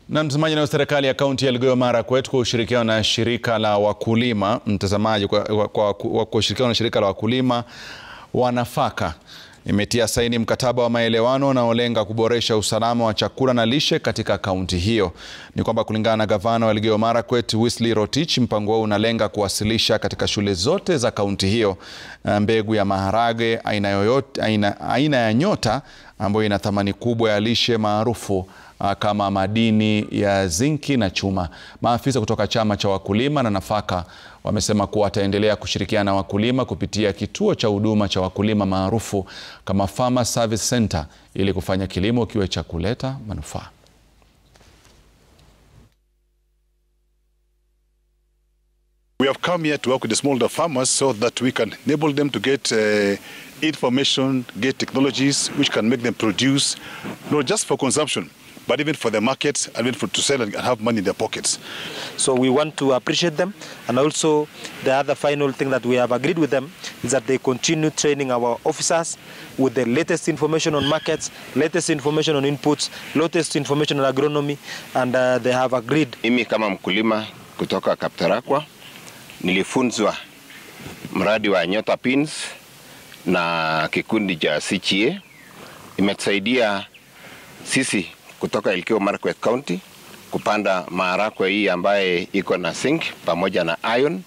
Na mtazamaji, na serikali ya kaunti ya Elgeyo Marakwet kwa ushirikiano na shirika la wakulima kwa ushirikiano na shirika la wakulima wa nafaka imetia saini mkataba wa maelewano unaolenga kuboresha usalama wa chakula na lishe katika kaunti hiyo. Ni kwamba kulingana na gavana wa Elgeyo Marakwet Wesley Rotich, mpango huo unalenga kuwasilisha katika shule zote za kaunti hiyo mbegu ya maharage aina ya nyota ambayo ina thamani kubwa ya lishe maarufu kama madini ya zinki na chuma. Maafisa kutoka chama cha wakulima na nafaka wamesema kuwa wataendelea kushirikiana na wakulima kupitia kituo cha huduma cha wakulima maarufu kama Farmer Service Center ili kufanya kilimo kiwe cha kuleta manufaa. We have come here to work with the smallholder farmers so that we can enable them to get information, get technologies which can make them produce not just for consumption, but even for the markets and even to sell and have money in their pockets. So we want to appreciate them, and also the other final thing that we have agreed with them is that they continue training our officers with the latest information on markets, latest information on inputs, latest information on agronomy, and they have agreed. Mimi kama mkulima kutoka Kaptarakwa nilifunzwa mradi wa Nyota Pins na kikundi cha CCA. Imetusaidia sisi kutoka Elgeyo Marakwet County kupanda maharagwe hii ambaye iko na zinc pamoja na iron.